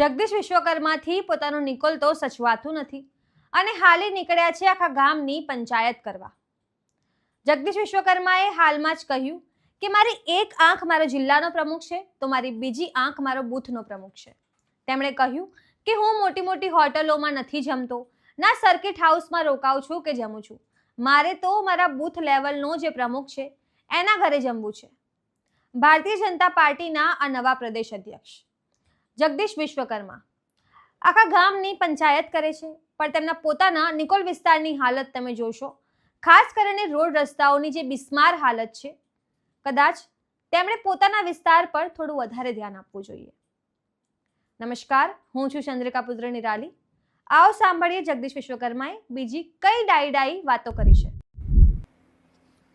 જગદીશ વિશ્વકર્માથી પોતાનું નિકોલ તો સચવાતું નથી અને હાલે નીકળ્યા છે આખા ગામની પંચાયત કરવા. જગદીશ વિશ્વકર્માએ હાલમાં જ કહ્યું કે મારી એક આંખ મારો જિલ્લાનો પ્રમુખ છે તો મારી બીજી આંખ મારો બૂથનો પ્રમુખ છે. તેમણે કહ્યું કે હું મોટી મોટી હોટલોમાં નથી જમતો, ના સર્કિટ હાઉસમાં રોકાઉં છું કે જમું છું. મારે તો મારા બૂથ લેવલનો જે પ્રમુખ છે એના ઘરે જમવું છે. ભારતીય જનતા પાર્ટીના આ નવા પ્રદેશ અધ્યક્ષ જગદીશ વિશ્વકર્મા આખા ગામની પંચાયત કરે છે, પણ તેમના પોતાના નિકોલ વિસ્તારની હાલત તમે જોશો. ખાસ કરીને રોડ રસ્તાઓની જે બિસ્માર હાલત છે, કદાચ તેમણે પોતાના વિસ્તાર પર થોડું વધારે ધ્યાન આપવું જોઈએ. નમસ્કાર, હું છું ચંદ્રિકા પુત્ર નિરાલી. આવો સાંભળીએ જગદીશ વિશ્વકર્માએ બીજી કઈ ડાઈ વાતો કરી છે.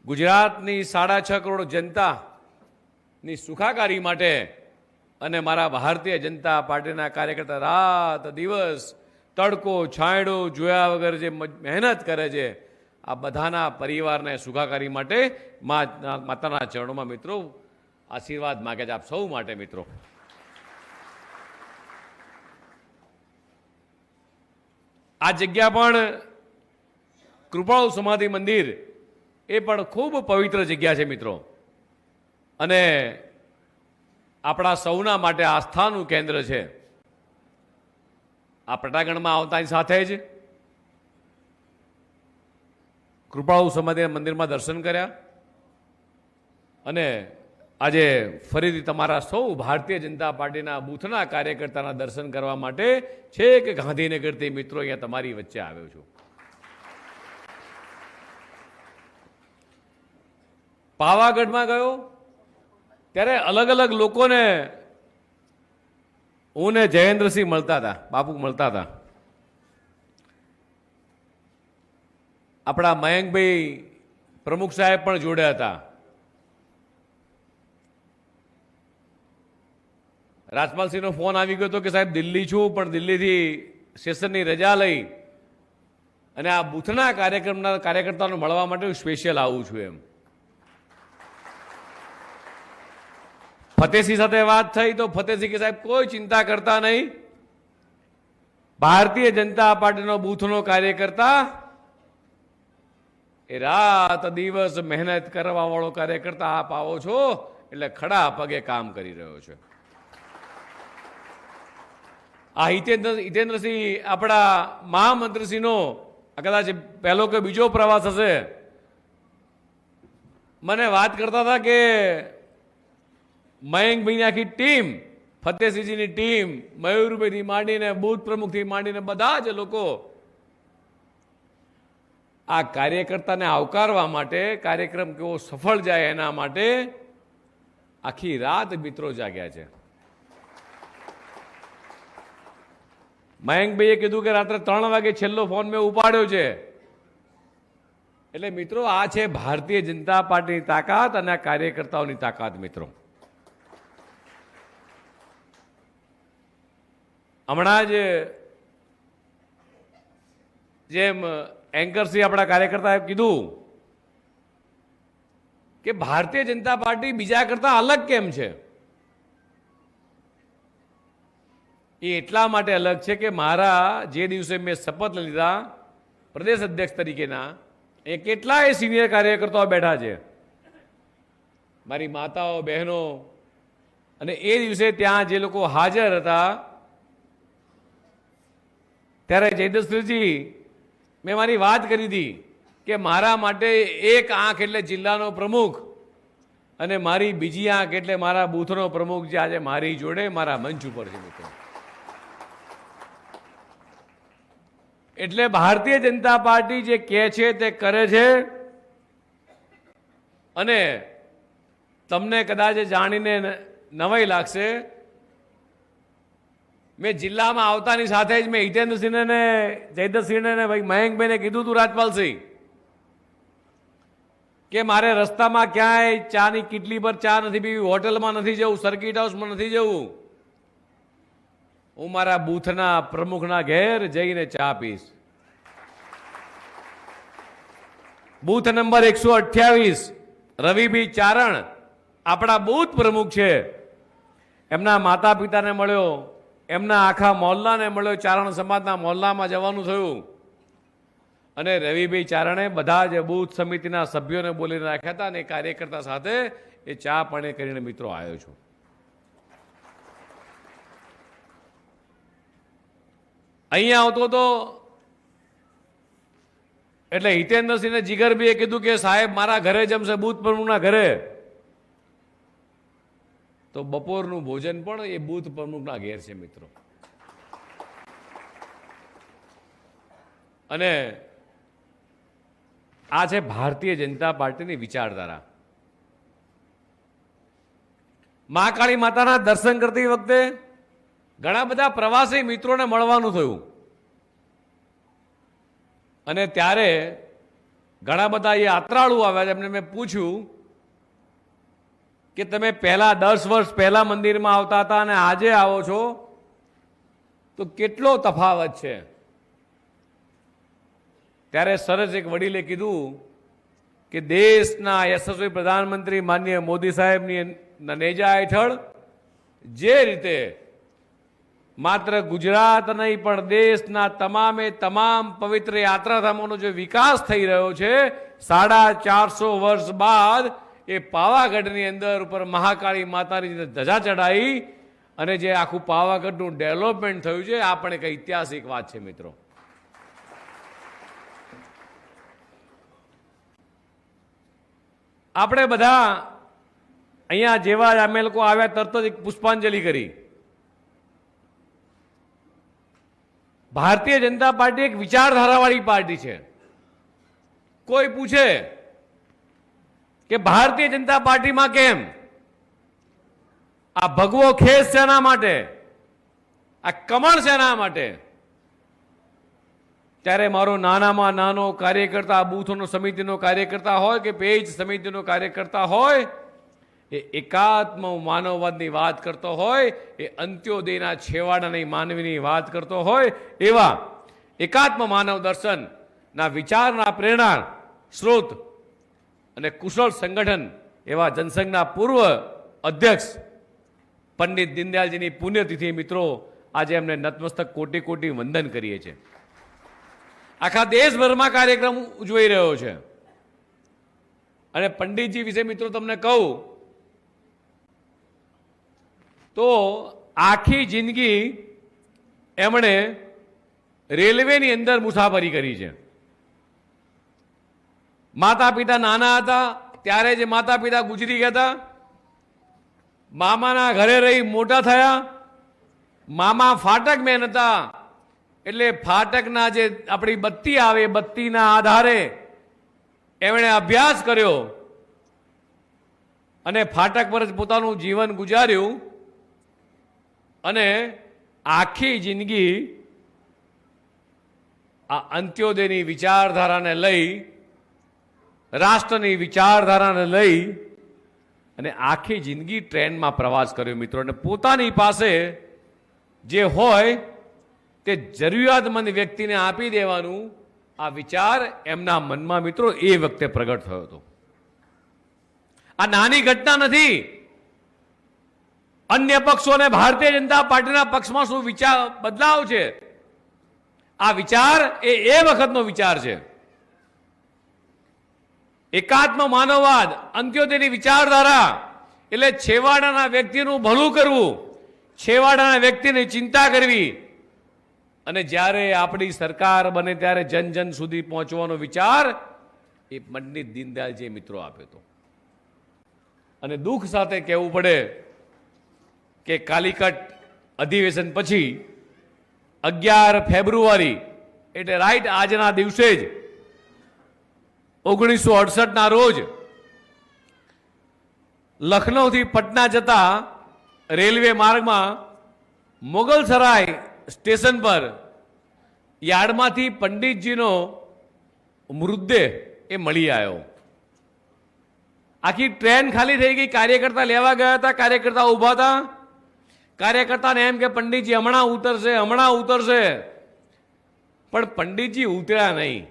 ગુજરાતની 6.5 કરોડ જનતાની સુખાકારી માટે અને મારા ભારતીય જનતા પાર્ટીના કાર્યકર્તા રાત દિવસ તડકો છાંયડો જોયા વગર જે મહેનત કરે છે, આ બધાના પરિવારને સુખાકારી માટે માતાના ચરણોમાં મિત્રો આશીર્વાદ માગે છે આપ સૌ માટે. મિત્રો, આ જગ્યા પણ કૃપાળુ સમાધિ મંદિર એ પણ ખૂબ પવિત્ર જગ્યા છે મિત્રો, અને આપણા સૌના માટે આસ્થાનું કેન્દ્ર છે. આ પટાગણમાં આવતાની સાથે જ કૃપાળુ સમાધિ મંદિરમાં દર્શન કર્યા અને આજે ફરીથી તમારા સૌ ભારતીય જનતા પાર્ટીના બૂથના કાર્યકર્તાના દર્શન કરવા માટે છેક ગાંધીનગરથી મિત્રો અહીંયા તમારી વચ્ચે આવ્યો છું. પાવાગઢમાં ગયો ત્યારે અલગ અલગ લોકોને હું ને જયેન્દ્રસિંહ મળતા હતા, બાપુ મળતા હતા. આપણા મયંકભાઈ પ્રમુખ સાહેબ પણ જોડે હતા. રાજપાલસિંહનો ફોન આવી ગયો હતો કે સાહેબ દિલ્હી છું, પણ દિલ્હીથી સેશનની રજા લઈ અને આ બૂથના કાર્યકર્તાઓને મળવા માટે હું સ્પેશિયલ આવું છું એમ. ફતેહસિંહ સાથે વાત થઈ તો ફતેહસિંહ કે સાહેબ કોઈ ચિંતા કરતા નહીં, ભારતીય જનતા પાર્ટીનો બૂથનો કાર્યકર્તા એ રાત દિવસ મહેનત કરવા વાળો કાર્યકર્તા આપ આવો છો એટલે ખડા પગે કામ કરી રહ્યો છે. આ હિતેન્દ્રસિંહ આપણા મહામંત્રીશ્રીનો કદાચ પહેલો કે બીજો પ્રવાસ હશે. મને વાત કરતા હતા કે મયંકભાઈની આખી ટીમ, ફતેહસિંહજીની ટીમ, મયુરભાઈથી માંડીને બૂથ પ્રમુખથી માંડીને બધા જ લોકો આ કાર્યકર્તાને આવકારવા માટે, કાર્યક્રમ કેવો સફળ જાય એના માટે આખી રાત મિત્રો જાગ્યા છે. મયંકભાઈએ કીધું કે રાત્રે 3 વાગે છેલ્લો ફોન મેં ઉપાડ્યો છે. એટલે મિત્રો આ છે ભારતીય જનતા પાર્ટીની તાકાત અને આ કાર્યકર્તાઓની તાકાત. મિત્રો, હમણાં જ જેમ એન્કરસિંહ આપણા કાર્યકર્તાએ કીધું કે ભારતીય જનતા પાર્ટી બીજા કરતા અલગ કેમ છે, એ એટલા માટે અલગ છે કે મારા જે દિવસે મેં શપથ લીધા પ્રદેશ અધ્યક્ષ તરીકેના, એ કેટલાય સિનિયર કાર્યકર્તાઓ બેઠા છે, મારી માતાઓ, બહેનો, અને એ દિવસે ત્યાં જે લોકો હાજર હતા ત્યારે જયદ્રથસિંહજી મેં મારી વાત કરી હતી કે મારા માટે એક આંખ એટલે જિલ્લાનો પ્રમુખ અને મારી બીજી આંખ એટલે મારા બૂથનો પ્રમુખ જે આજે મારી જોડે મારા મંચ ઉપર છે. મિત્રો, એટલે ભારતીય જનતા પાર્ટી જે કહે છે તે કરે છે. અને તમને કદાચ જાણીને નવાઈ લાગશે, મેં જિલ્લામાં આવતાની સાથે જ મેં હિતેન્દ્રસિંહને ને જયદ્રથસિંહને ને ભાઈ મયંકભાઈને કીધું હતું, રાજપાલસિંહ, કે મારે રસ્તામાં ક્યાંય ચાની કીટલી પર ચા નથી પીવી, હોટલમાં નથી જવું, સર્કિટ હાઉસમાં નથી જવું, હું મારા બૂથના પ્રમુખના ઘેર જઈને ચા પીશ. બૂથ નંબર 128 રવિભાઈ ચારણ આપણા બૂથ પ્રમુખ છે. એમના માતા પિતાને મળ્યો, એમના આખા મોહલ્લાને મળ્યો, ચારણ સમાજના મોહલ્લામાં જવાનું થયું અને રવિભાઈ ચારણે બધા જ બૂથ સમિતિના સભ્યોને બોલીને રાખ્યા હતા અને કાર્યકર્તા સાથે એ ચા પાણી કરીને મિત્રો આવ્યો છું. અહીંયા આવતો તો એટલે હિતેન્દ્રસિંહને જીગરભાઈએ કીધું કે સાહેબ મારા ઘરે જમશે, બૂથ પ્રમુખના ઘરે. તો બપોરનું ભોજન પણ એ બૂથ પ્રમુખના ઘેર છે મિત્રો. અને આ છે ભારતીય જનતા પાર્ટીની વિચારધારા. મહાકાળી માતાના દર્શન કરતી વખતે ઘણા બધા પ્રવાસી મિત્રોને મળવાનું થયું અને ત્યારે ઘણા બધા યાત્રાળુ આવ્યા. એમને મેં પૂછ્યું કે તમે પહેલા 10 વર્ષ પહેલા મંદિરમાં આવતા હતા અને આજે આવો છો તો કેટલો તફાવત છે? ત્યારે સરસ એક વડીલે કીધું કે દેશના યશસ્વી પ્રધાનમંત્રી માનનીય મોદી સાહેબની નેજા હેઠળ જે રીતે માત્ર ગુજરાત નહીં પણ દેશના તમામે તમામ પવિત્ર યાત્રાધામોનો જે વિકાસ થઈ રહ્યો છે, 450 વર્ષ બાદ એ પાવાગઢની અંદર ઉપર મહાકાળી માતાની ધજા ચડાઈ અને જે આખું પાવાગઢનું ડેવલપમેન્ટ થયું છે, આ પણ એક ઐતિહાસિક વાત છે મિત્રો. આપણે બધા અહીંયા જેવા અમે લોકો આવ્યા તરત જ એક પુષ્પાંજલિ કરી. ભારતીય જનતા પાર્ટી એક વિચારધારાવાળી પાર્ટી છે. કોઈ પૂછે કે ભારતીય જનતા પાર્ટીમાં કેમ આ ભગવો ખેસ શેના માટે, આ કમળ શેના માટે, ત્યારે મારો નાનામાં નાનો કાર્યકર્તા, બૂથનો સમિતિનો કાર્યકર્તા હોય કે પેજ સમિતિનો કાર્યકર્તા હોય, એ એકાત્મ માનવવાદની વાત કરતો હોય, એ અંત્યોદયના છેવાડાની માનવીની વાત કરતો હોય, એવા એકાત્મ માનવ દર્શનના વિચારના પ્રેરણા સ્ત્રોત અને કુશળ સંગઠન એવા જનસંઘના પૂર્વ અધ્યક્ષ પંડિત દીનદયાળજીની પુણ્યતિથિ મિત્રો આજે એમને નતમસ્તક કોટી કોટી વંદન કરીએ છીએ. આખા દેશભરમાં કાર્યક્રમ ઉજવાઈ રહ્યો છે અને પંડિતજી વિશે મિત્રો તમને કહું તો આખી જિંદગી એમણે રેલવેની અંદર મુસાફરી કરી છે. માતા પિતા નાના હતા ત્યારે જે માતા પિતા ગુજરી ગયા હતા, મામાના ઘરે રહી મોટા થયા. મામા ફાટક મેન હતા એટલે ફાટકના જે આપણી બત્તી આવે, બત્તીના આધારે એમણે અભ્યાસ કર્યો અને ફાટક પર જ પોતાનું જીવન ગુજાર્યું અને આખી જિંદગી આ અંત્યોદયની વિચારધારાને લઈ, રાષ્ટ્રની વિચારધારાને લઈ અને આખી જિંદગી ટ્રેનમાં પ્રવાસ કર્યો મિત્રો. અને પોતાની પાસે જે હોય તે જરૂરિયાતમંદ વ્યક્તિને આપી દેવાનું આ વિચાર એમના મનમાં મિત્રો એ વખતે પ્રગટ થયો હતો. આ નાની ઘટના નથી. અન્ય પક્ષો અને ભારતીય જનતા પાર્ટીના પક્ષમાં શું વિચાર બદલાવ છે, આ વિચાર એ વખતનો વિચાર છે. એકાત્મ માનવવાદ, અંત્યોદયની વિચારધારા એટલે છેવાડાના વ્યક્તિનું ભલું કરવું, છેવાડાના વ્યક્તિની ચિંતા કરવી અને જ્યારે આપણી સરકાર બને ત્યારે જન જન સુધી પહોંચવાનો વિચાર એ પંડિત દીનદયાળજીએ મિત્રો આપ્યો હતો. અને દુઃખ સાથે કહેવું પડે કે કાલિકટ અધિવેશન પછી 11 ફેબ્રુઆરી એટલે રાઈટ આજના દિવસે જ 1968ના રોજ લખનૌથી પટના જતા રેલવે માર્ગમાં મોગલસરાય સ્ટેશન પર યાર્ડમાંથી પંડિતજીનો મૃતદેહ એ મળી આવ્યો. આખી ટ્રેન ખાલી થઈ ગઈ. કાર્યકર્તા લેવા ગયા હતા, કાર્યકર્તા ઊભા હતા. કાર્યકર્તાને એમ કે પંડિતજી હમણાં ઉતરશે, હમણાં ઉતરશે, પણ પંડિતજી ઉતર્યા નહીં.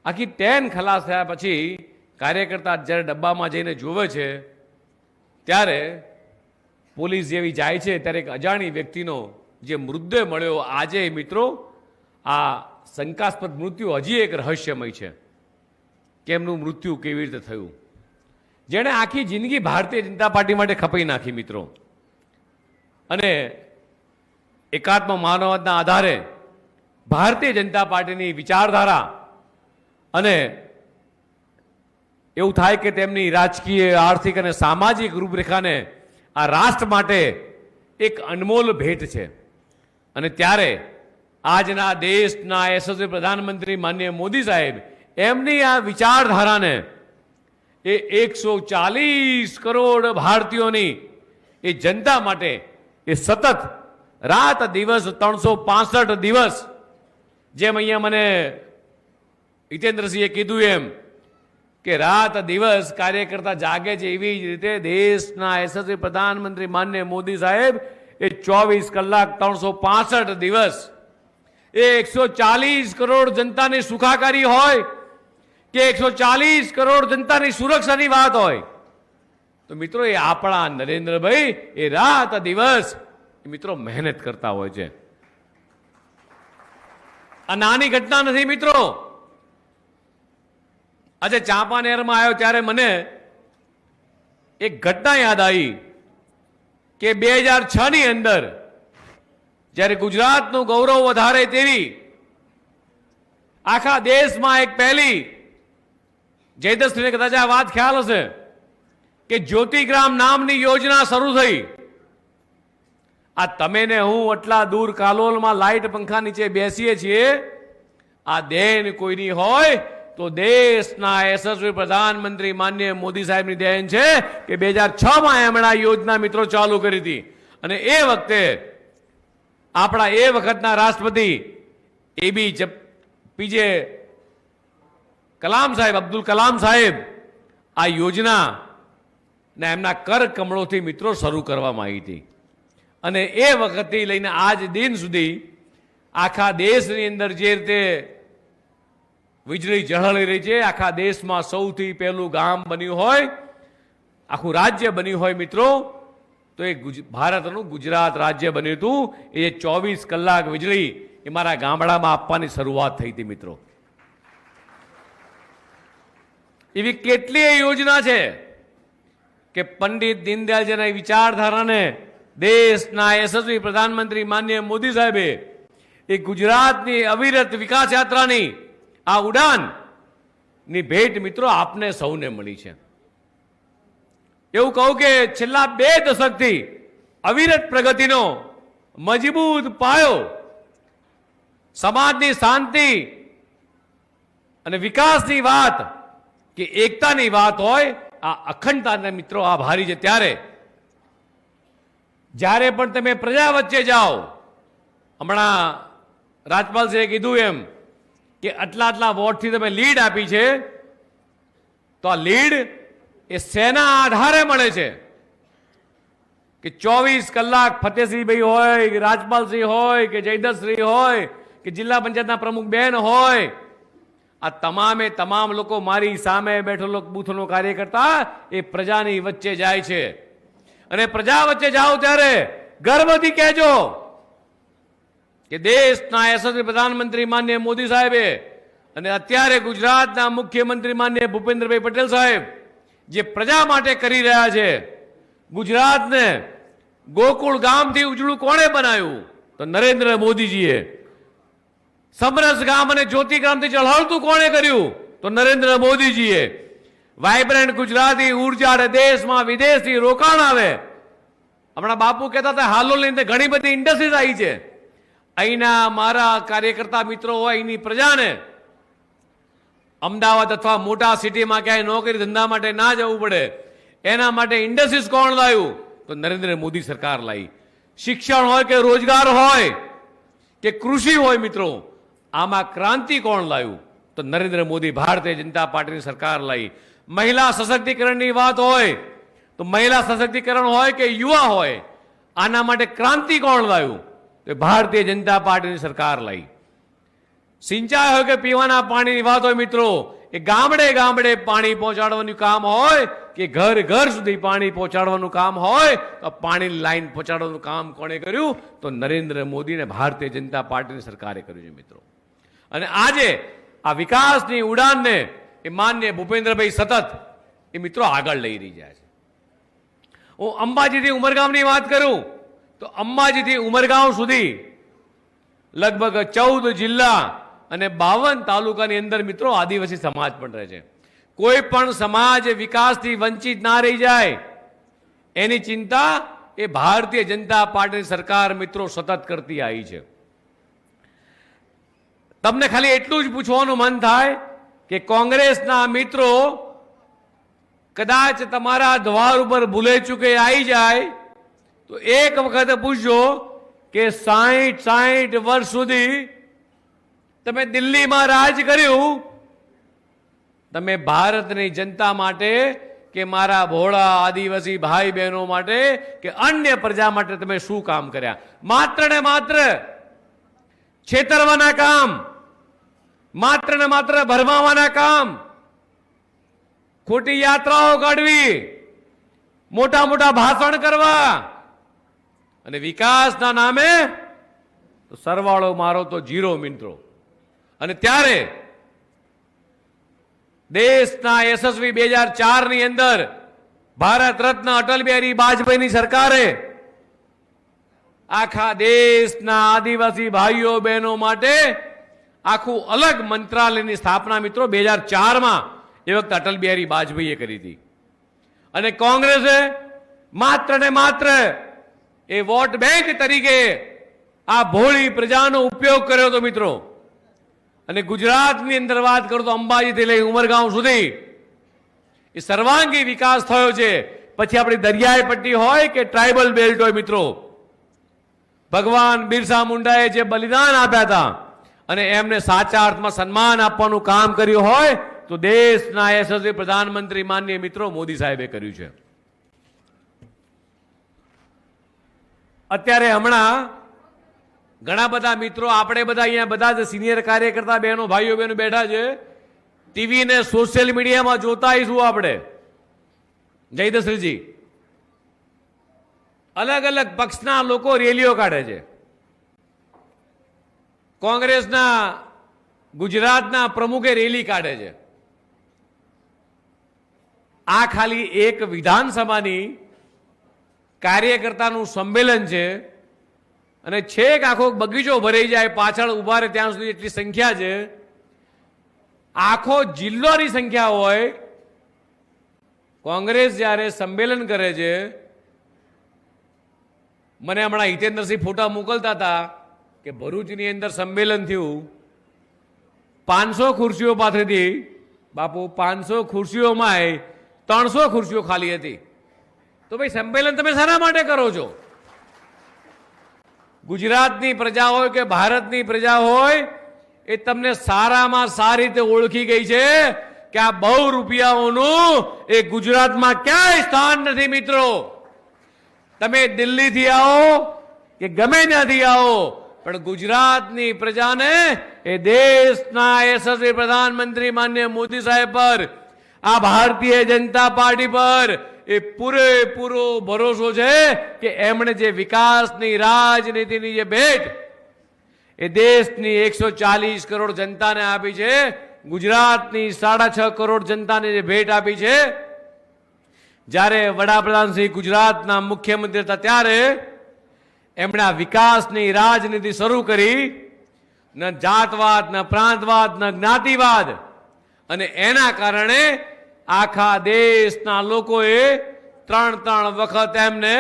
આખી ટ્રેન ખલાસ થયા પછી કાર્યકર્તા જ્યારે ડબ્બામાં જઈને જોવે છે ત્યારે પોલીસ જેવી જાય છે ત્યારે એક અજાણી વ્યક્તિનો જે મૃતદેહ મળ્યો આજે મિત્રો આ શંકાસ્પદ મૃત્યુ હજી એક રહસ્યમય છે કે એમનું મૃત્યુ કેવી રીતે થયું, જેણે આખી જિંદગી ભારતીય જનતા પાર્ટી માટે ખપાઈ નાખી મિત્રો, અને એકાત્મ માનવવાદના આધારે ભારતીય જનતા પાર્ટીની વિચારધારા અને એવું થાય કે તેમની રાજકીય, આર્થિક અને સામાજિક રૂપરેખાને આ રાષ્ટ્ર માટે એક અનમોલ ભેટ છે. અને ત્યારે આજના દેશના યશસ્વી પ્રધાનમંત્રી માનનીય મોદી સાહેબ એમની આ વિચારધારાને એ 140 કરોડ ભારતીયોની એ જનતા માટે એ સતત રાત દિવસ 365 દિવસ, જેમ અહીંયા મને હિતેન્દ્રસિંહે કીધું એમ કે રાત દિવસ કાર્યકર્તા જાગે છે, એવી જ રીતે દેશના યશસ્વી પ્રધાનમંત્રી માનનીય મોદી સાહેબ એ 24 કલાક 365 દિવસ એ 140 કરોડ જનતાની સુખાકારી હોય કે 140 કરોડ જનતાની સુરક્ષાની વાત હોય, તો મિત્રો એ આપણા નરેન્દ્રભાઈ એ રાત દિવસ મિત્રો મહેનત કરતા હોય છે. આ નાની ઘટના નથી મિત્રો. આજે ચાંપાનેરમાં આવ્યો ત્યારે મને એક ઘટના યાદ આવી કે 2006 ની અંદર જ્યારે ગુજરાતનું ગૌરવ વધારે તેવી આખા દેશમાં એક પહેલી, જયદસને કદાચ આ વાત ખ્યાલ હશે કે જ્યોતિગ્રામ નામની યોજના શરૂ થઈ. આ તમે ને હું આટલા દૂર કાલોલમાં લાઈટ પંખા નીચે બેસીએ છીએ, આ દેન કોઈની હોય તો દેશના યશસ્વી પ્રધાનમંત્રી માનનીય મોદી સાહેબની દેન છે કે 2006માં એમણે આ યોજના મિત્રો ચાલુ કરી હતી. અને એ વખતે આપણા એ વખતના રાષ્ટ્રપતિ પીજે કલામ સાહેબ, અબ્દુલ કલામ સાહેબ આ યોજના ને એમના કર કમળોથી મિત્રો શરૂ કરવામાં આવી હતી. અને એ વખતથી લઈને આજ દિન સુધી આખા દેશની અંદર જે રીતે વીજળી ઝળહળી રહી છે, આખા દેશમાં સૌથી પહેલું ગામ બન્યું હોય, આખું રાજ્ય બન્યું હોય મિત્રો, તો એ ભારતનું ગુજરાત રાજ્ય બન્યું હતું. એ 24 કલાક વીજળી એ મારા ગામડામાં આપવાની શરૂઆત થઈ હતી મિત્રો. એવી કેટલીય યોજના છે કે પંડિત દીનદયાળજીના વિચારધારાને દેશના યશસ્વી પ્રધાનમંત્રી માનનીય મોદી સાહેબે એ ગુજરાતની અવિરત વિકાસ યાત્રાની આ ઉડાન ની ભેટ મિત્રો આપને સૌને મળી છે. એવું કહું કે છેલ્લા 2 દશકથી અવિરત પ્રગતિનો મજબૂત પાયો, સમાજની શાંતિ અને વિકાસની વાત કે એકતાની વાત હોય, આ અખંડતાના મિત્રો આભારી છે. જ્યારે પણ તમે પ્રજા વચ્ચે જાઓ, હમણાં રાજપાલસિંહે કીધું એમ કે આટલા વોટથી તમે લીડ આપી છે, તો આ લીડ એ શેના આધારે મળે છે કે 24 કલાક ફતેહસિંહભાઈ હોય કે રાજપાલસિંહ હોય કે જયદસશ્રી હોય કે જિલ્લા પંચાયતના પ્રમુખ બેન હોય, આ તમામે તમામ લોકો મારી સામે બેઠેલો બૂથનો કાર્યકર્તા એ પ્રજાની વચ્ચે જાય છે. અને પ્રજા વચ્ચે જાઓ ત્યારે ગર્વથી કહેજો કે દેશના યશસ્વી પ્રધાનમંત્રી માનનીય મોદી સાહેબે અને અત્યારે ગુજરાતના મુખ્યમંત્રી માનનીય ભૂપેન્દ્રભાઈ પટેલ સાહેબ જે પ્રજા માટે કરી રહ્યા છે, ગુજરાતને ગોકુળ ગામથી ઉજળું કોણે બનાવ્યું? તો નરેન્દ્ર મોદીજીએ. સમરસ ગામ અને જ્યોતિગ્રામથી ઝળહળતું કોણે કર્યું? તો નરેન્દ્ર મોદીજીએ. વાઇબ્રન્ટ ગુજરાતી ઉર્જા દેશમાં વિદેશથી રોકાણ આવે. હમણાં બાપુ કહેતા હતા હાલોલની અંદર ઘણી બધી ઇન્ડસ્ટ્રીઝ આવી છે. અહીંના મારા કાર્યકર્તા મિત્રો હોય, અહીંની પ્રજાને અમદાવાદ અથવા મોટા સિટીમાં ક્યાંય નોકરી ધંધા માટે ના જવું પડે, એના માટે ઇન્ડસ્ટ્રીઝ કોણ લાવ્યું? તો નરેન્દ્ર મોદી સરકાર લાવી. શિક્ષણ હોય કે રોજગાર હોય કે કૃષિ હોય મિત્રો, આમાં ક્રાંતિ કોણ લાવ્યું? તો નરેન્દ્ર મોદી ભારતીય જનતા પાર્ટીની સરકાર લાવી. મહિલા સશક્તિકરણની વાત હોય તો મહિલા સશક્તિકરણ હોય કે યુવા હોય, આના માટે ક્રાંતિ કોણ લાવ્યું? તો ભારતીય જનતા પાર્ટીની સરકાર લાવી. સિંચાઈ હોય કે પીવાના પાણીની વાત હોય મિત્રો, એ ગામડે ગામડે પાણી પહોંચાડવાનું કામ હોય કે ઘર ઘર સુધી પાણી પહોંચાડવાનું કામ હોય તો પાણીની લાઈન પહોંચાડવાનું કામ કોણે કર્યું? તો નરેન્દ્ર મોદી અને ભારતીય જનતા પાર્ટીની સરકારે કર્યું છે મિત્રો. અને આજે આ વિકાસની ઉડાનને એ માન્ય ભૂપેન્દ્રભાઈ સતત એ મિત્રો આગળ લઈ રહી જાય છે. હું અંબાજીથી ઉમરગામની વાત કરું તો અંબાજીથી ઉમરગામ સુધી લગભગ 14 જિલ્લા અને 52 તાલુકાની અંદર મિત્રો આદિવાસી સમાજ પણ રહે છે. કોઈ પણ સમાજ વિકાસથી વંચિત ના રહી જાય એની ચિંતા એ ભારતીય જનતા પાર્ટીની સરકાર મિત્રો સતત કરતી આવી છે. તમને ખાલી એટલું જ પૂછવાનું મન થાય કે કોંગ્રેસના મિત્રો કદાચ તમારા દ્વાર ઉપર ભૂલે ચૂકે આવી જાય તો એક વખત પૂછજો કે 60 વર્ષ સુધી તમે દિલ્હીમાં રાજ કર્યું, તમે ભારતની જનતા માટે કે મારા ભોળા આદિવાસી ભાઈ બહેનો માટે કે અન્ય પ્રજા માટે તમે શું કામ કર્યા? માત્ર ને માત્ર છેતરવાના કામ, માત્ર ને માત્ર ભરમાવાના કામ, ખોટી યાત્રાઓ કાઢવી, મોટા મોટા ભાષણ કરવા અને વિકાસના નામે સરવાળો મારો તો 0 મિત્રો. અને ત્યારે દેશના યશસ્વી 2004 ની અંદર ભારત રત્ન અટલ બિહારી વાજપેયીની સરકારે આખા દેશના આદિવાસી ભાઈઓ બહેનો માટે આખું અલગ મંત્રાલયની સ્થાપના મિત્રો 2004માં એ વખતે અટલ બિહારી વાજપેયીએ કરી હતી. અને કોંગ્રેસે માત્ર ને માત્ર એ વોટ બેંક તરીકે આ ભોળી પ્રજાનો ઉપયોગ કર્યો હતો મિત્રો. અને ગુજરાતની અંદર વાત કરું તો અંબાજીથી લઈ ઉમરગામ સુધી એ સર્વાંગી વિકાસ થયો છે. પછી આપણી દરિયાઈ પટ્ટી હોય કે ટ્રાઇબલ બેલ્ટ હોય મિત્રો, ભગવાન બિરસા મુંડાએ જે બલિદાન આપ્યા હતા અને એમને સાચા અર્થમાં સન્માન આપવાનું કામ કર્યું હોય તો દેશના યશસ્વી પ્રધાનમંત્રી માનનીય મિત્રો મોદી સાહેબે કર્યું છે. અત્યારે હમણાં ઘણા બધા મિત્રો, આપણે બધા અહીંયા બધા જ સિનિયર કાર્યકર્તા બહેનો ભાઈઓ બહેનો બેઠા છે, ટીવી ને સોશિયલ મીડિયામાં જોતા આવીશું આપણે. જયદશ્રીજી, અલગ અલગ પક્ષના લોકો રેલીઓ કાઢે છે. કોંગ્રેસના ગુજરાતના પ્રમુખે રેલી કાઢે છે. આ ખાલી એક વિધાનસભાની કાર્યકર્તાનું સંમેલન છે અને છેક આખો બગીચો ભરાઈ જાય પાછળ ઉભા રહે ત્યાં સુધી એટલી સંખ્યા છે. આખો જિલ્લોની સંખ્યા હોય. કોંગ્રેસ જ્યારે સંમેલન કરે છે, મને હમણાં હિતેન્દ્રસિંહ ફોટા મોકલતા હતા કે ભરૂચની અંદર સંમેલન થયું, 500 ખુરશીઓ પાથરી હતી બાપુ. 500 ખુરશીઓમાં 300 ખુરશીઓ ખાલી હતી. તો ભાઈ સંમેલન તમે શાના માટે કરો છો? ગુજરાતની પ્રજા હોય કે ભારતની પ્રજા હોય એ તમને સારામાં સારી રીતે ઓળખી ગઈ છે કે આ બહુ રૂપિયાઓનું એ ગુજરાતમાં ક્યાંય સ્થાન નથી મિત્રો. તમે દિલ્હીથી આવો કે ગમે ત્યાંથી આવો પણ ગુજરાતની પ્રજાને એ દેશના યશસ્વી પ્રધાનમંત્રી માનનીય મોદી સાહેબ પર, આ ભારતીય જનતા પાર્ટી પર એ પૂરેપૂરો ભરોસો છે કે એમણે જે વિકાસની રાજનીતિની જે ભેટ એ દેશની 140 કરોડ જનતાને આપી છે, ગુજરાતની 6.5 કરોડ જનતાને જે ભેટ આપી છે. જ્યારે વડાપ્રધાન શ્રી ગુજરાતના મુખ્યમંત્રી હતા ત્યારે એમણે આ વિકાસની રાજનીતિ શરૂ કરી. ન જાતવાદ, ન પ્રાંતવાદ, ન જ્ઞાતિવાદ. અને એના કારણે આખા દેશના લોકોએ 3 વખત એમને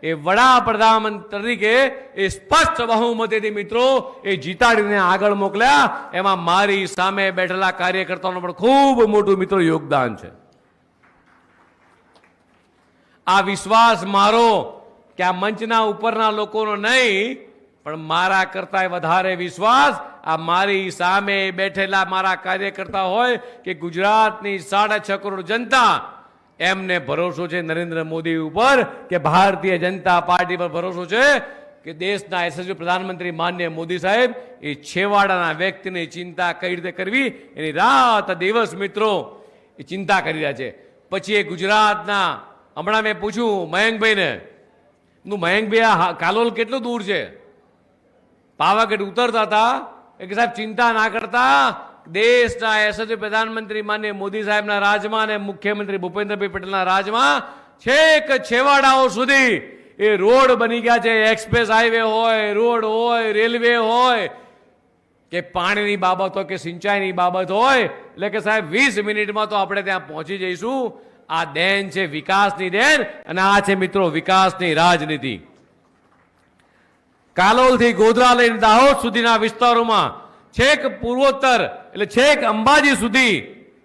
એ વડાપ્રધાન તરીકે એ સ્પષ્ટ બહુમતીથી મિત્રો એ જીતાડીને આગળ મોકલ્યા. એમાં મારી સામે બેઠેલા કાર્યકર્તાઓનું પણ ખૂબ મોટું મિત્રો યોગદાન છે. આ વિશ્વાસ મારો કે આ મંચના ઉપરના લોકોનો નહીં, પણ મારા કરતા વધારે વિશ્વાસ આ મારી સામે બેઠેલા મારા કાર્યકર્તા હોય કે ગુજરાતની 6.5 કરોડ જનતા, એમને ભરોસો છે નરેન્દ્ર મોદી ઉપર, કે ભારતીય જનતા પાર્ટી પર ભરોસો છે. કે દેશના યશસ્વી પ્રધાનમંત્રી માનનીય મોદી સાહેબ એ છેવાડાના વ્યક્તિની ચિંતા કઈ રીતે કરવી એની રાત દિવસ મિત્રો એ ચિંતા કરી રહ્યા છે. પછી એ ગુજરાતના હમણાં મેં પૂછ્યું મયંકભાઈને, મયંકભાઈ આ કાલોલ કેટલું દૂર છે? પાવાગઢ ઉતરતા હતા કે સાહેબ ચિંતા ના કરતા, દેશના યશસ્વી પ્રધાનમંત્રી માનનીય મોદી સાહેબના રાજમાં અને મુખ્યમંત્રી ભૂપેન્દ્રભાઈ પટેલના રાજમાં છેક છેવાડાઓ સુધી એ રોડ બની ગયા છે. એક્સપ્રેસ હાઈવે હોય, રોડ હોય, રેલવે હોય કે પાણીની બાબત હોય કે સિંચાઈની બાબત હોય, એટલે કે સાહેબ 20 મિનિટમાં તો આપણે ત્યાં પહોંચી જઈશું. આ દેન છે વિકાસની દેન અને આ છે મિત્રો વિકાસની રાજનીતિ. કાલોલથી ગોધરા લઈને દાહોદ સુધીના વિસ્તારોમાં છેક પૂર્વોત્તર એટલે છેક અંબાજી સુધી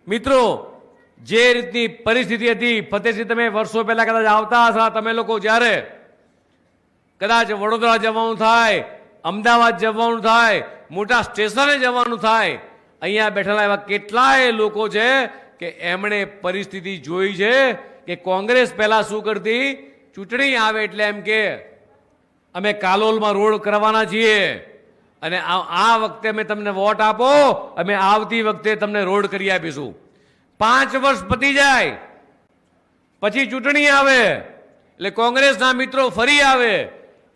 મિત્રો જે રીતની પરિસ્થિતિ હતી, ફતેહસિંહ તમે વર્ષો પહેલા કદાચ આવતા હશો, તમે લોકો જ્યારે કદાચ વડોદરા જવાનું થાય, અમદાવાદ જવાનું થાય, મોટા સ્ટેશને જવાનું થાય, અહીંયા બેઠેલા એવા કેટલાય લોકો છે કે એમણે પરિસ્થિતિ જોઈ છે કે કોંગ્રેસ પહેલા શું કરતી, ચૂંટણી આવે એટલે એમ કે અમે કાલોલમાં રોડ કરવાના છીએ અને આ વખતે અમે તમને વોટ આપો, અમે આવતી વખતે તમને રોડ કરી આપીશું. 5 વર્ષ પતી જાય પછી ચૂંટણી આવે એટલે કોંગ્રેસના મિત્રો ફરી આવે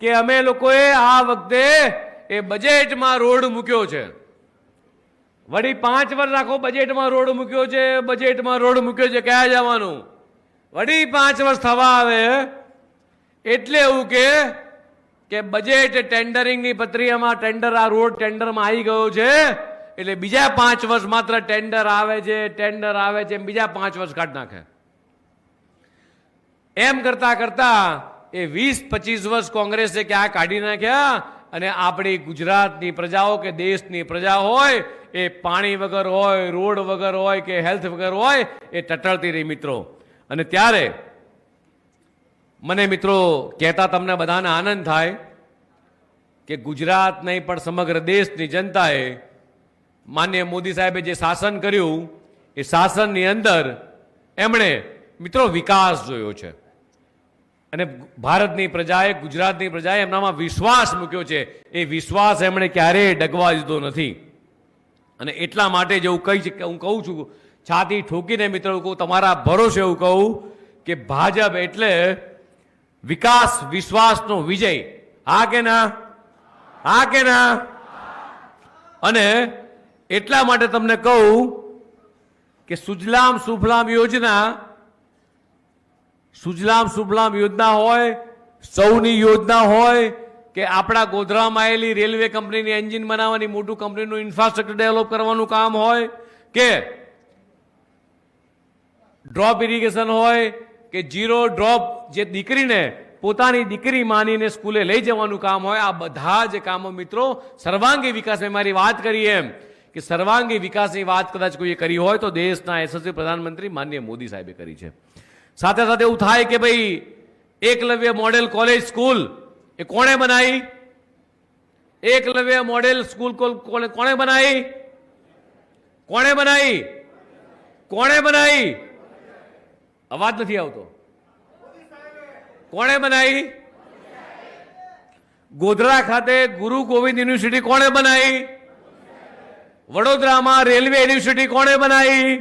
કે અમે લોકોએ આ વખતે એ બજેટમાં રોડ મૂક્યો છે. વળી 5 વર્ષ આખો બજેટમાં રોડ મૂક્યો છે, બજેટમાં રોડ મૂક્યો છે, ક્યાં જવાનું? વળી 5 વર્ષ થવા આવે એટલે એવું કે બજેટ ટેન્ડરિંગની પ્રક્રિયામાં ટેન્ડર આ રોડ ટેન્ડરમાં આવી ગયો છે એટલે બીજા 5 વર્ષ માત્ર ટેન્ડર આવે છે, ટેન્ડર આવે છે, બીજા 5 વર્ષ કાઢી નાખે. એમ કરતા કરતા એ 20-25 વર્ષ કોંગ્રેસે ક્યાં કાઢી નાખ્યા અને આપણી ગુજરાતની પ્રજાઓ કે દેશની પ્રજા હોય એ પાણી વગર હોય, રોડ વગર હોય કે હેલ્થ વગર હોય એ ટટળતી રહી મિત્રો. અને ત્યારે મને મિત્રો કહેતા તમને બધાને આનંદ થાય કે ગુજરાત નહીં પણ સમગ્ર દેશની જનતાએ માનનીય મોદી સાહેબે જે શાસન કર્યું એ શાસનની અંદર એમણે મિત્રો વિકાસ જોયો છે અને ભારતની પ્રજાએ, ગુજરાતની પ્રજાએ એમનામાં વિશ્વાસ મૂક્યો છે. એ વિશ્વાસ એમણે ક્યારેય ડગવા દીધો નથી અને એટલા માટે જ હું કહું છું, છાતી ઠોકીને મિત્રો કહું, તમારા ભરોસે એવું કહું કે ભાજપ એટલે વિકાસ વિશ્વાસનો વિજય. હા કે ના? હા કે ના? અને એટલા માટે તમને કહું કે સુજલામ સુફલામ યોજના હોય, સૌની યોજના હોય કે આપણા ગોધરામાં આવેલી રેલવે કંપનીની એન્જિન બનાવવાની, મોટું કંપનીનું ઇન્ફ્રાસ્ટ્રક્ચર ડેવલપ કરવાનું કામ હોય કે ડ્રોપ ઇરિગેશન હોય કે ઝીરો ડ્રોપ જે દીકરીને પોતાની દીકરી માનીને સ્કૂલે લઈ જવાનું કામ હોય, આ બધા જ કામો મિત્રો સર્વાંગી વિકાસ, મેં મારી વાત કરી એમ કે સર્વાંગી વિકાસની વાત કદાચ કોઈએ કરી હોય તો દેશના યશસ્વી પ્રધાનમંત્રી માનનીય મોદી સાહેબે કરી છે. સાથે સાથે એવું થાય કે ભાઈ એકલવ્ય મોડેલ કોલેજ સ્કૂલ એ કોણે બનાવી? એકલવ્ય મોડેલ સ્કૂલ કોણે બનાવી? કોણે બનાવી? કોણે બનાવી? અવાજ નથી આવતો. કોણે બનાવી? ગોધરા ખાતે ગુરુ ગોવિંદ યુનિવર્સિટી કોણે બનાવી? વડોદરામાં રેલવે યુનિવર્સિટી કોણે બનાવી?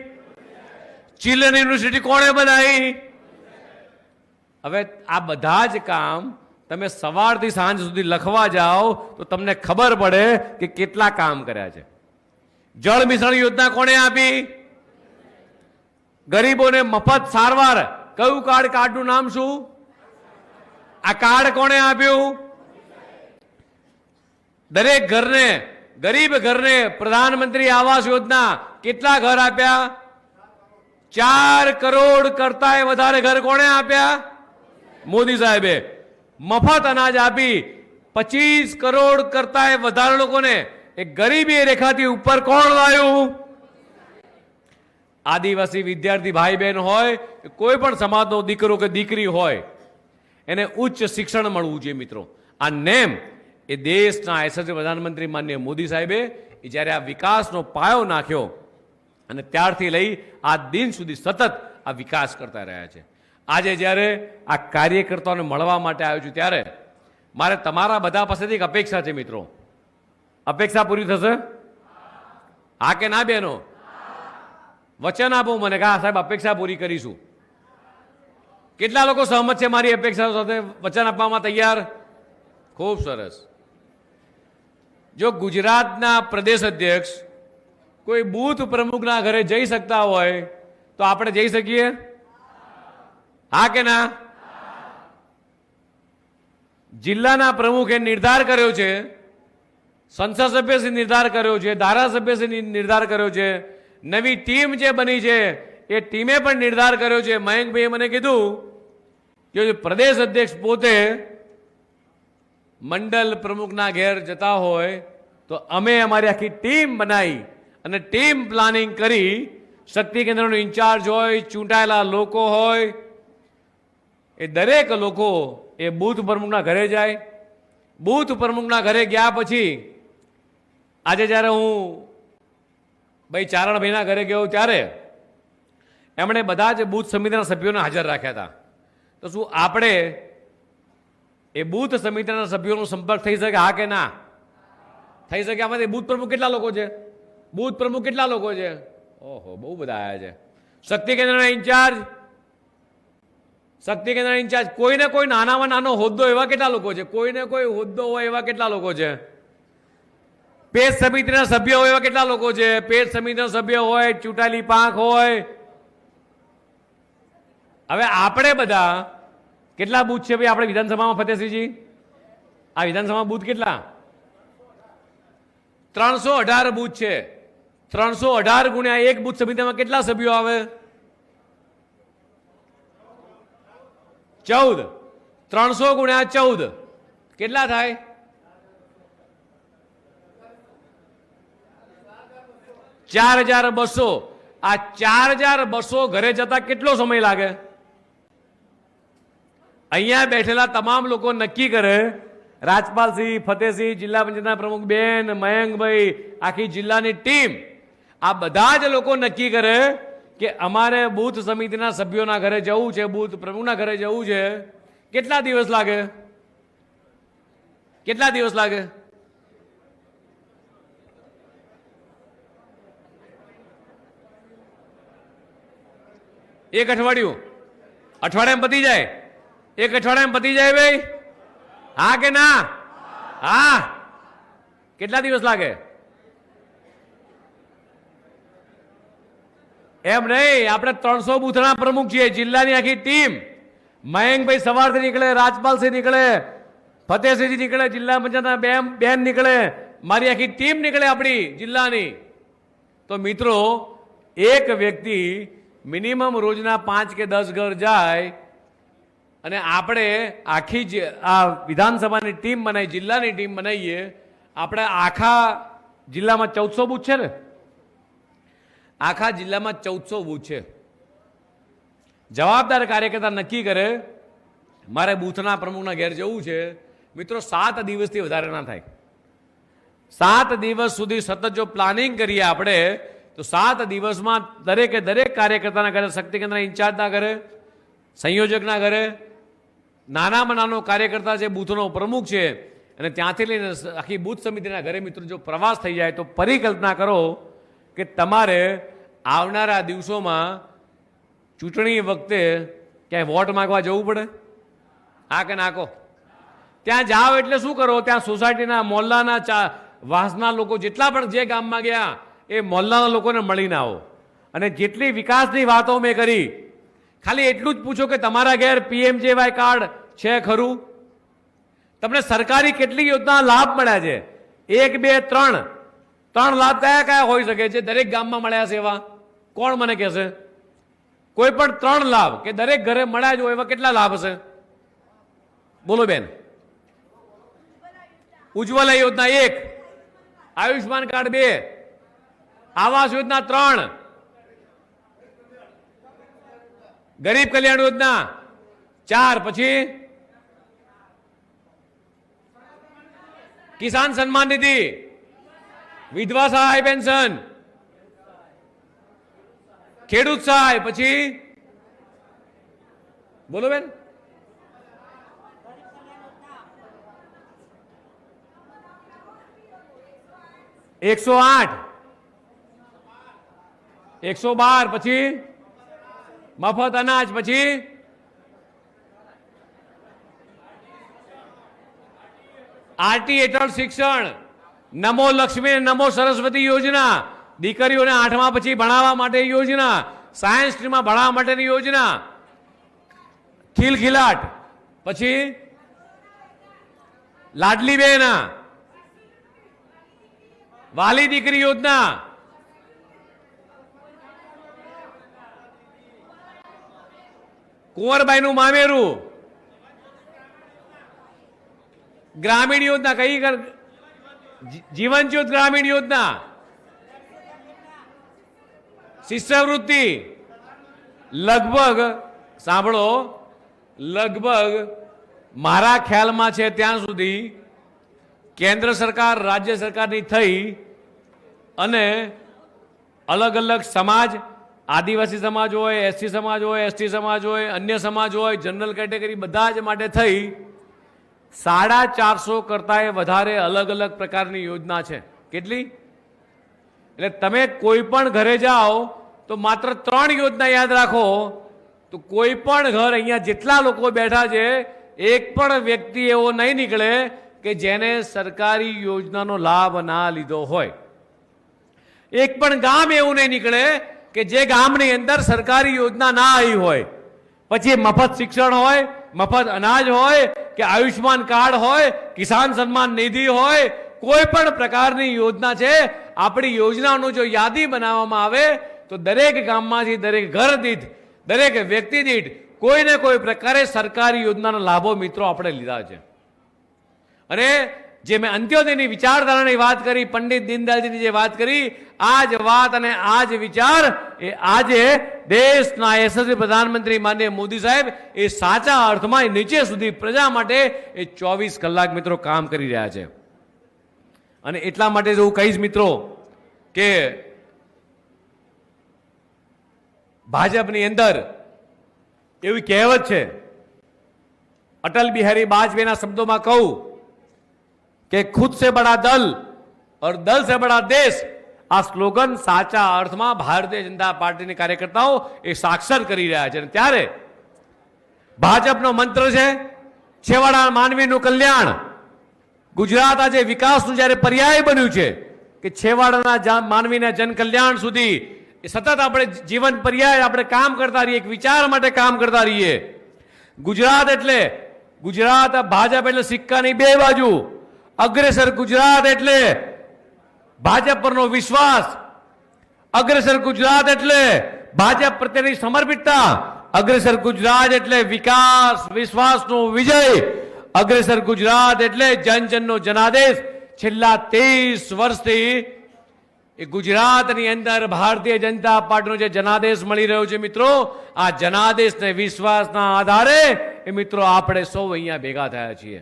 ચિલ્ડ્રન યુનિવર્સિટી કોણે બનાવી? હવે આ બધા જ કામ તમે સવારથી સાંજ સુધી લખવા જાઓ તો તમને ખબર પડે કે કેટલા કામ કર્યા છે. જળ મિશન યોજના કોણે આપી? ગરીબોને મફત સારવાર. કયું કાર્ડનું નામ શું? આ કાર્ડ કોણે આપ્યું? દરેક ઘરને, ગરીબ ઘરને પ્રધાનમંત્રી આવાસ યોજના કેટલા ઘર આપ્યા? 4 કરોડ કરતા વધારે ઘર કોણે આપ્યા? મોદી સાહેબે. મફત અનાજ આપી 25 કરોડ કરતા વધારે લોકોને એ ગરીબી રેખાથી ઉપર કોણ લાવ્યું? આદિવાસી વિદ્યાર્થી ભાઈ બહેન હોય, કોઈ પણ સમાજનો દીકરો કે દીકરી હોય, એને ઉચ્ચ શિક્ષણ મળવું જોઈએ મિત્રો. આ નેમ એ દેશના યશસ્વી પ્રધાનમંત્રી માનનીય મોદી સાહેબે એ જ્યારે આ વિકાસનો પાયો નાખ્યો અને ત્યારથી લઈ આ દિન સુધી સતત આ વિકાસ કરતા રહ્યા છે. આજે જ્યારે આ કાર્યકર્તાઓને મળવા માટે આવ્યો છું ત્યારે મારે તમારા બધા પાસેથી એક અપેક્ષા છે મિત્રો. અપેક્ષા પૂરી થશે? હા કે ના બહેનો? વચન આપો મને કે હા સાહેબ અપેક્ષા પૂરી કરીશું. કેટલા લોકો સહમત છે મારી અપેક્ષાઓ સાથે? વચન આપવામાં તૈયાર? ખૂબ સરસ. જો ગુજરાતના પ્રદેશ અધ્યક્ષ કોઈ બૂથ પ્રમુખના ઘરે જઈ શકતા હોય તો આપણે જઈ શકીએ? હા કે ના? જિલ્લાના પ્રમુખે નિર્ધાર કર્યો છે, સંસદ સભ્યશ્રી નિર્ધાર કર્યો છે, ધારાસભ્યશ્રી નિર્ધાર કર્યો છે, નવી ટીમ જે બની છે એ ટીમે પણ નિર્ધાર કર્યો છે. મયંકભાઈએ મને કીધું કે પ્રદેશ અધ્યક્ષ પોતે મંડળ પ્રમુખના ઘેર જતા હોય તો અમે અમારી આખી ટીમ બનાવી અને ટીમ પ્લાનિંગ કરી, શક્તિ કેન્દ્રનો ઇન્ચાર્જ હોય, ચૂંટાયેલા લોકો હોય, એ દરેક લોકો એ બૂથ પ્રમુખના ઘરે જાય. બૂથ પ્રમુખના ઘરે ગયા પછી આજે જ્યારે હું ભાઈ ચારણભાઈના ઘરે ગયો ત્યારે એમણે બધા જ બૂથ સમિતિના સભ્યોને હાજર રાખ્યા હતા. તો શું આપણે એ બૂથ સમિતિના સભ્યોનો સંપર્ક થઈ શકે? હા કે ના થઈ શકે? આમાંથી બૂથ પ્રમુખ કેટલા લોકો છે? બૂથ પ્રમુખ કેટલા લોકો છે? ઓહો, બહુ બધા આવ્યા છે. શક્તિ કેન્દ્રના ઇન્ચાર્જ, શક્તિ કેન્દ્રના ઇન્ચાર્જ, કોઈને કોઈ નાનામાં નાનો હોદ્દો એવા કેટલા લોકો છે? કોઈને કોઈ હોદ્દો હોય એવા કેટલા લોકો છે? પેજ સમિતિના સભ્ય હોય એવા કેટલા લોકો છે? પેજ સમિતિના સભ્ય હોય, ચૂંટાયેલી પાંખ હોય. હવે આપણે બધા કેટલા બૂથ છે ભાઈ આપણે વિધાનસભામાં? ફતેહસિંહજી, આ વિધાનસભામાં બૂથ કેટલા? 318 બૂથ છે. 318 ગુણ્યા 1 બૂથ સમિતિમાં કેટલા સભ્યો આવે? 14. 300 ગુણ્યા 14 કેટલા થાય? 4200. આ 4200 ઘરે જતા કેટલો સમય લાગે? અહીંયા બેઠેલા તમામ લોકો નક્કી કરે, રાજપાલસિંહ, ફતેહસિંહ, જિલ્લા પંચાયતના પ્રમુખ બેન, મયંકભાઈ, આખી જિલ્લાની ટીમ, આ બધા જ લોકો નક્કી કરે કે અમારે બૂથ સમિતિના સભ્યોના ઘરે જવું છે, બૂથ પ્રમુખના ઘરે જવું છે. કેટલા દિવસ લાગે? કેટલા દિવસ લાગે? એક અઠવાડિયું? અઠવાડિયામાં પતી જાય? એક અઠવાડિયામાં પતી જાય ભાઈ? હા કે ના? હા. કેટલા દિવસ લાગે? એમ નહીં, આપણે 300 બૂથના પ્રમુખ છીએ, જિલ્લાની આખી ટીમ. મયંકભાઈ સવારથી નીકળે, રાજપાલસિંહ નીકળે, ફતેહસિંહજી નીકળે, જિલ્લા પંચાયતના બેન નીકળે, મારી આખી ટીમ નીકળે આપણી જિલ્લાની. તો મિત્રો, એક વ્યક્તિ મિનિમમ રોજના 5 કે 10 ઘર જાય અને આપણે આખી આ વિધાનસભાની ટીમ બનાવી, જિલ્લાની ટીમ બનાવીએ. આપણે આખા જિલ્લામાં 1400 બૂથ છે ને? આખા જિલ્લામાં 1400 બૂથ છે. જવાબદાર કાર્યકર્તા નક્કી કરે મારે બૂથના પ્રમુખના ઘેર જવું છે. મિત્રો, 7 દિવસથી વધારે ના થાય. 7 દિવસ સુધી સતત જો પ્લાનિંગ કરીએ આપણે તો 7 દિવસમાં દરેકે દરેક કાર્યકર્તાના ઘરે, શક્તિ કેન્દ્રના ઇન્ચાર્જના ઘરે, સંયોજકના ઘરે, નાનામાં નાનો કાર્યકર્તા છે, બૂથનો પ્રમુખ છે, અને ત્યાંથી લઈને આખી બૂથ સમિતિના ઘરે મિત્રો જો પ્રવાસ થઈ જાય તો પરિકલ્પના કરો કે તમારે આવનારા દિવસોમાં ચૂંટણી વખતે ક્યાંય વોટ માંગવા જવું પડે? હા કે નાખો? ત્યાં જાઓ એટલે શું કરો? ત્યાં સોસાયટીના, મોહલ્લાના, વાસના લોકો જેટલા પણ જે ગામમાં ગયા એ મોહલ્લાના લોકોને મળીને આવો. અને જેટલી વિકાસની વાતો મેં કરી, ખાલી એટલું જ પૂછો કે તમારા ઘેર PMJY કાર્ડ છે ખરું? તમને સરકારી કેટલી યોજના લાભ મળ્યા છે? 1, 2, 3 લાભ કયા કયા હોઈ શકે છે? દરેક ગામમાં મળ્યા છે એવા કોણ મને કહેશે? કોઈ પણ 3 લાભ કે દરેક ઘરે મળ્યા જ હોય એવા કેટલા લાભ હશે? બોલો બેન. ઉજ્જવલા યોજના 1, આયુષ્માન કાર્ડ 2, આવાસ યોજના 3, ગરીબ કલ્યાણ યોજના 4, પછી કિસાન સન્માન નિધિ, વિધવા સહાય પેન્શન, ખેડૂત સહાય, પછી બોલો બેન, 108, 112, પછી મફત અનાજ, પછી આરટી હેઠળ શિક્ષણ, નમો લક્ષ્મી નમો સરસ્વતી યોજના, દીકરીઓને 8મા પછી ભણાવવા માટે યોજના, સાયન્સ સ્ટ્રીમમાં ભણાવવા માટેની યોજના, ખિલખિલાટ, પછી લાડલી બહેના, વાલી દીકરી યોજના, કુંવરબાઈનું મામેરું, ગ્રામીણ યોજના કઈ જીવન જ્યોત ગ્રામીણ યોજના, શિષ્યવૃત્તિ, લગભગ સાંભળો, લગભગ મારા ખ્યાલમાં છે ત્યાં સુધી કેન્દ્ર સરકાર રાજ્ય સરકારની થઈ અને અલગ અલગ સમાજ, આદિવાસી સમાજ હોય, એસસી સમાજ હોય, એસટી સમાજ હોય, અન્ય સમાજ હોય, જનરલ કેટેગરી બધા જ માટે થઈ 450 કરતાં વધારે અલગ અલગ પ્રકારની યોજના છે. કેટલી? એટલે તમે કોઈ પણ ઘરે જાઓ તો માત્ર 3 યોજના યાદ રાખો તો કોઈ પણ ઘર, અહીંયા જેટલા લોકો બેઠા છે એક પણ વ્યક્તિ એવો નહીં નીકળે કે જેને સરકારી યોજનાનો લાભ ના લીધો હોય. એક પણ ગામ એવું નહીં નીકળે કે જે ગામની અંદર સરકારી યોજના ના આવી હોય. પછી મફત શિક્ષણ હોય, મફત અનાજ હોય કે આયુષ્માન કાર્ડ હોય, કિસાન સન્માન નિધિ હોય, કોઈ પણ પ્રકારની યોજના છે. આપણી યોજનાઓનું જો યાદી બનાવવામાં આવે તો દરેક ગામમાંથી, દરેક ઘર દીઠ, દરેક વ્યક્તિ દીઠ કોઈ ને કોઈ પ્રકારે સરકારી યોજનાના લાભો મિત્રો આપણે લીધા છે. અને જે મેં અંત્યોદયની વિચારધારાની વાત કરી, પંડિત દીનદયાળજીની જે વાત કરી, આ જ વાત અને આ જ વિચાર એ આજે દેશના યશસ્વી પ્રધાનમંત્રી માનનીય મોદી સાહેબ એ સાચા અર્થમાં નીચે સુધી પ્રજા માટે એ 24 કલાક મિત્રો કામ કરી રહ્યા છે. અને એટલા માટે હું કહીશ મિત્રો કે ભાજપની અંદર એવી કહેવત છે, અટલ બિહારી વાજપેયીના શબ્દોમાં કહું કે ખુદ સે બડા દલ और दल से बड़ा देश, આ સ્લોગન સાચા અર્થમાં ભારતીય જનતા પાર્ટીની કાર્યકર્તાઓ એ સાક્ષર કરી રહ્યા છે. ત્યારે ભાજપનો મંત્ર છે છેવાડા માનવીનું કલ્યાણ. ગુજરાત આજે વિકાસનું જ્યારે પર્યાય બન્યું છે કે છેવાડાના માનવીના જન કલ્યાણ સુધી સતત આપણે જીવન પર્યાય આપણે કામ કરતા રહીએ, એક વિચાર માટે કામ કરતા રહીએ. ગુજરાત એટલે, ગુજરાત ભાજપ એટલે સિક્કાની બે બાજુ. અગ્રેસર ગુજરાત એટલે ભાજપ પરનો વિશ્વાસ, અગ્રેસર ગુજરાત એટલે ભાજપ પ્રત્યેની સમર્પિતતા, અગ્રેસર ગુજરાત એટલે વિકાસ વિશ્વાસનો વિજય, અગ્રેસર ગુજરાત એટલે જનજનનો જનાદેશ. છેલ્લા 30 વર્ષથી એ ગુજરાતની અંદર ભારતીય જનતા પાર્ટીનો જે જનાદેશ મળી રહ્યો છે મિત્રો, આ જનાદેશને વિશ્વાસના આધારે એ મિત્રો આપણે સૌ અહીંયા ભેગા થયા છીએ.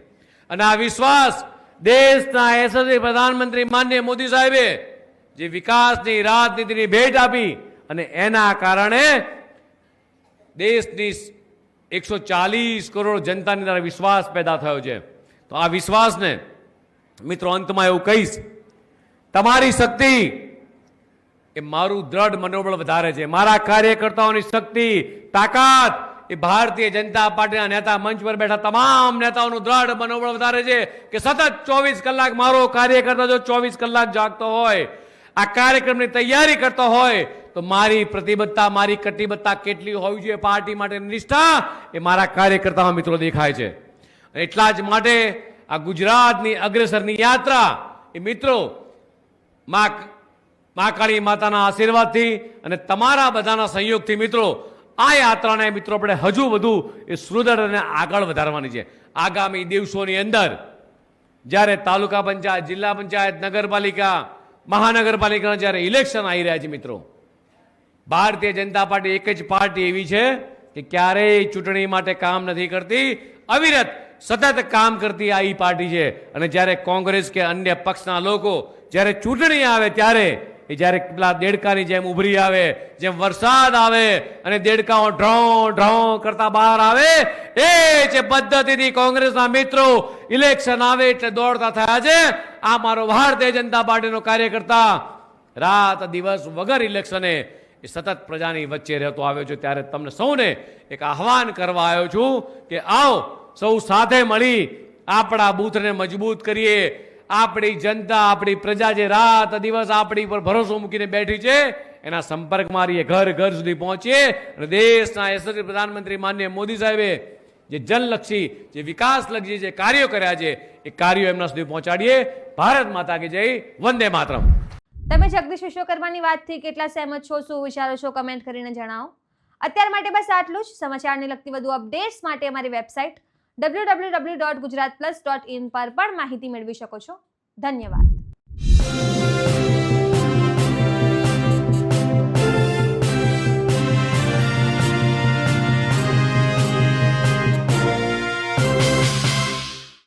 અને આ વિશ્વાસ દેશના યશસ્વી પ્રધાનમંત્રી માનનીય મોદી સાહેબે જે વિકાસની રાજનીતિની ભેટ આપી અને એના કારણે દેશની 140 કરોડ જનતાની અંદર વિશ્વાસ પેદા થયો છે. તો આ વિશ્વાસને મિત્રો અંતમાં એવું કહીશ, તમારી શક્તિ એ મારું દ્રઢ મનોબળ વધારે છે. મારા કાર્યકર્તાઓની શક્તિ, તાકાત એ ભારતીય જનતા પાર્ટીના નેતા, મંચ પર બેઠા તમામ નેતાઓનું દ્રઢ મનોબળ વધારે છે કે સતત 24 કલાક મારો કાર્યકર્તા જો 24 કલાક જાગતો હોય, આ કાર્યક્રમની તૈયારી કરતો હોય તો મારી પ્રતિબદ્ધતા, મારી કટિબદ્ધતા કેટલી હોવી જોઈએ, પાર્ટી માટેની નિષ્ઠા એ મારા કાર્યકર્તામાં મિત્રો દેખાય છે. એટલા જ માટે આ ગુજરાતની અગ્રેસરની યાત્રા એ મિત્રો મા કાળી માતાના આશીર્વાદથી અને તમારા બધાના સહયોગથી મિત્રો આ યાત્રાને મિત્રો આપણે હજુ વધુ એ સુદૃઢ અને આગળ વધારવાની છે. આગામી દિવસોની અંદર જ્યારે તાલુકા પંચાયત, જિલ્લા પંચાયત, નગરપાલિકા, મહાનગરપાલિકાના જ્યારે ઇલેક્શન આવી રહ્યા છે મિત્રો, ભારતીય જનતા પાર્ટી એક જ પાર્ટી એવી છે કે ક્યારેય ચૂંટણી માટે કામ નથી કરતી, અવિરત સતત કામ કરતી આ પાર્ટી છે. અને જ્યારે કોંગ્રેસ કે અન્ય પક્ષના લોકો જ્યારે ચૂંટણી આવે ત્યારે એ જ્યારે પેલા દેડકાની જેમ ઉભરી આવે, જેમ વરસાદ આવે અને દેડકાઓ ઢ્રો ઢ્રો કરતા બહાર આવે, એ જે પદ્ધતિથી કોંગ્રેસના મિત્રો ઇલેક્શન આવે એટલે દોડતા થયા છે. આ મારો ભારતીય જનતા પાર્ટીનો કાર્યકર્તા રાત દિવસ વગર ઇલેક્શને એ સતત પ્રજાની વચ્ચે રહેતો આવ્યો છે. ત્યારે તમને સૌને એક આહવાન કરવા આવ્યો છું કે આવો સૌ સાથે મળી આપણા બૂથને મજબૂત કરીએ. આપણી જનતા, આપણી પ્રજા જે રાત દિવસ આપણી પર ભરોસો મૂકીને બેઠી છે એના સંપર્કમાં રહીએ, ઘર ઘર સુધી પહોંચીએ અને દેશના યશસ્વી પ્રધાનમંત્રી માનનીય મોદી સાહેબે જે જનલક્ષી, જે વિકાસલક્ષી જે કાર્યો કર્યા છે એ કાર્યો એમના સુધી પહોંચાડીએ. ભારત માતા કી જય, વંદે માતરમ. તમે જગદીશ વિશ્વકર્માની વાતથી કેટલા સહેમત છો, શું વિચારો છો, કમેન્ટ કરીને જણાવો. અત્યાર માટે બસ આટલું જ. સમાચારને લગતી વધુ અપડેટ્સ માટે અમારી વેબસાઇટ www.gujaratplus.in પર પણ માહિતી મેળવી શકો છો. ધન્યવાદ.